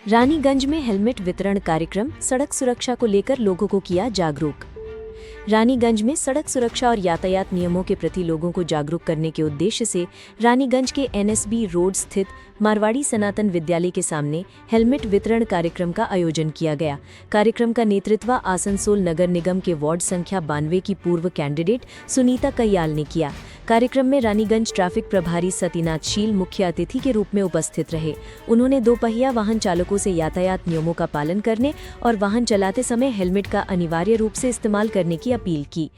रानीगंज में हेलमेट वितरण कार्यक्रम, सड़क सुरक्षा को लेकर लोगों को किया जागरूक। रानीगंज में सड़क सुरक्षा और यातायात नियमों के प्रति लोगों को जागरूक करने के उद्देश्य से रानीगंज के एनएसबी रोड स्थित मारवाड़ी सनातन विद्यालय के सामने हेलमेट वितरण कार्यक्रम का आयोजन किया गया। कार्यक्रम का नेतृत्व आसनसोल नगर निगम के वार्ड संख्या 92 की पूर्व कैंडिडेट सुनीता कयाल ने किया। कार्यक्रम में रानीगंज ट्रैफिक प्रभारी सतीनाथ शील मुख्य अतिथि के रूप में उपस्थित रहे। उन्होंने दोपहिया वाहन चालकों से यातायात नियमों का पालन करने और वाहन चलाते समय हेलमेट का अनिवार्य रूप से इस्तेमाल करने की अपील की।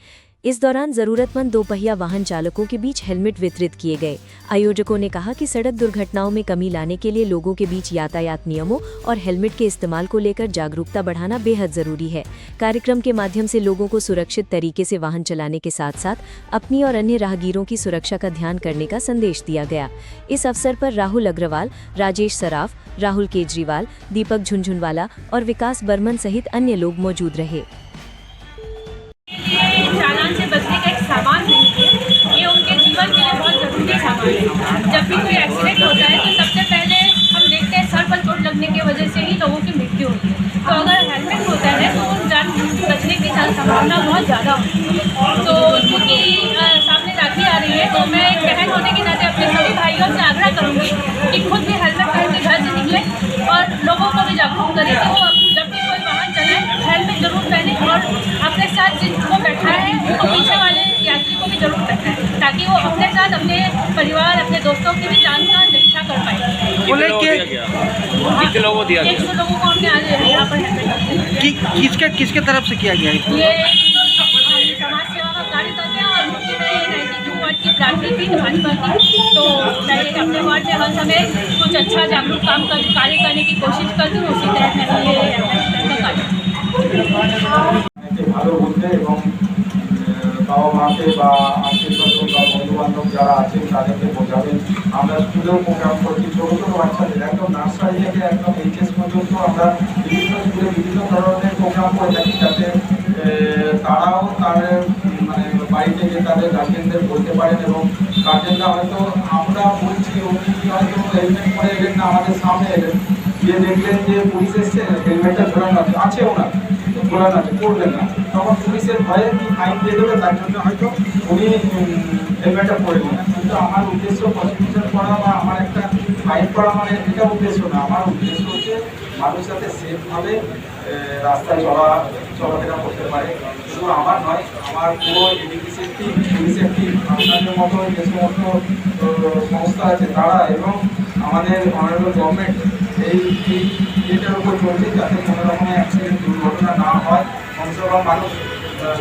इस दौरान जरूरतमंद दोपहिया वाहन चालकों के बीच हेलमेट वितरित किए गए। आयोजकों ने कहा कि सड़क दुर्घटनाओं में कमी लाने के लिए लोगों के बीच यातायात नियमों और हेलमेट के इस्तेमाल को लेकर जागरूकता बढ़ाना बेहद जरूरी है। कार्यक्रम के माध्यम से लोगों को सुरक्षित तरीके से वाहन चलाने के साथ साथ अपनी और अन्य राहगीरों की सुरक्षा का ध्यान करने का संदेश दिया गया। इस अवसर पर राहुल अग्रवाल, राजेश सराफ, राहुल केजरीवाल, दीपक झुनझुनवाला और विकास बर्मन सहित अन्य लोग मौजूद रहे। चालान से बचने का एक सामान नहीं है, ये उनके जीवन के लिए बहुत ज़रूरी सामान है। जब भी कोई एक्सीडेंट होता है तो सबसे पहले हम देखते हैं सर पर चोट लगने की वजह से ही लोगों की मृत्यु होती है। तो अगर हेलमेट होता है तो उन जान बचने की संभावना बहुत ज़्यादा होती है। तो क्योंकि सामने राखी आ रही है तो मैं एक बहन होने के नाते अपने सभी भाइयों से आग्रह करूँगी कि खुद भी हेलमेट पहन के घर से निकले और लोगों को भी जागरूक करें कि वो जब भी कोई वाहन चलाए हेलमेट जरूर पहने और अपने साथ जिनको बैठा है उनको पीछे वाले यात्री को भी जरूर बैठाए, ताकि वो अपने साथ अपने परिवार अपने दोस्तों की भी जान का रक्षा कर पाए। बोले कि 100 लोगों को हमने आज यहाँ पर हेलमेट किसके तरफ से किया गया है? ये समाज सेवा का कार्य करते हैं और मुझे में 92 वार्ड की प्रार्थी थी भाजपा की, तो मैं अपने वार्ड में हर समय कुछ अच्छा जागरूक कार्य करने की कोशिश करती हूँ। उसी तहत मैंने ये हेलमेट का कार्य ভালো বলতে এবং বাবা মাকে বা আত্মীয়স্বজন বা বন্ধুবান্ধব যারা আছেন তাদেরকে বোঝাবেন। আমরা স্কুলেও প্রোগ্রাম করছি, ছোটো ছোটো বাচ্চাদের একদম নার্সারি থেকে একদম এইচএস পর্যন্ত আমরা বিভিন্ন স্কুলে বিভিন্ন ধরনের প্রোগ্রাম করে থাকি, যাতে তারাও তাদের মানে বাড়ি থেকে তাদের গার্জেনদের বলতে পারেন এবং গার্জেনরা হয়তো আমরা বলছি উনি হয়তো হেলমেট পরে এলেন না, আমাদের সামনে এলেন, গিয়ে দেখলেন যে পুলিশ এসছে, হেলমেটটা ঝোলানো আছে ওনার ঝোলানো আছে, করলেন না, তখন পুলিশের ভয়ে কি ফাইন দিয়ে দেবে, তার জন্য হয়তো উনি হেলমেটটা পরে নেন। কিন্তু আমার উদ্দেশ্য প্রসিকিউশন করা বা আমার একটা ফাইন করা মানে এটা উদ্দেশ্য না। আমার উদ্দেশ্য হচ্ছে মানুষ যাতে সেফভাবে রাস্তায় চলাফেরা করতে পারে। শুধু আমার নয়, আমার পুরো এডিপিসির টিম, পুলিশের টিম, আপনাদের মতো যে সমস্ত সংস্থা আছে তারা এবং আমাদের অনারেবল গভর্নমেন্ট এইটার উপর চলছে যাতে কোনো রকমের অ্যাক্সিডেন্ট দুর্ঘটনা না হয়, কমসে মানুষ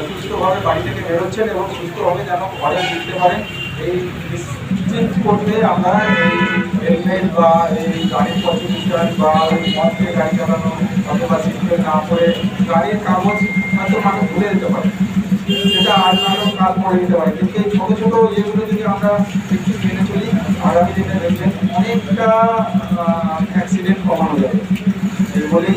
সুস্থভাবে বাড়ি থেকে বেরোচ্ছেন এবং সুস্থভাবে যেন ঘরে ফিরতে পারেন। এই নিশ্চিত করতে আমরা এই হেলমেট বা এই গাড়ির পথবিজ্ঞান বা ওই মধ্যে গাড়ি চালানো অথবা সিটবেল্ট না পরে গাড়ির কাগজ হয়তো মানুষ ভুলে যেতে পারে, সেটা আজ নাহলেও কাল পরে দিতে পারে। কিন্তু এই ছোটো ছোটো ইয়েগুলো যদি আমরা একটু মেনে চলি আগামী দিনে দেখবেন অনেকটা অ্যাক্সিডেন্ট কমানো যাবে। এই বলেই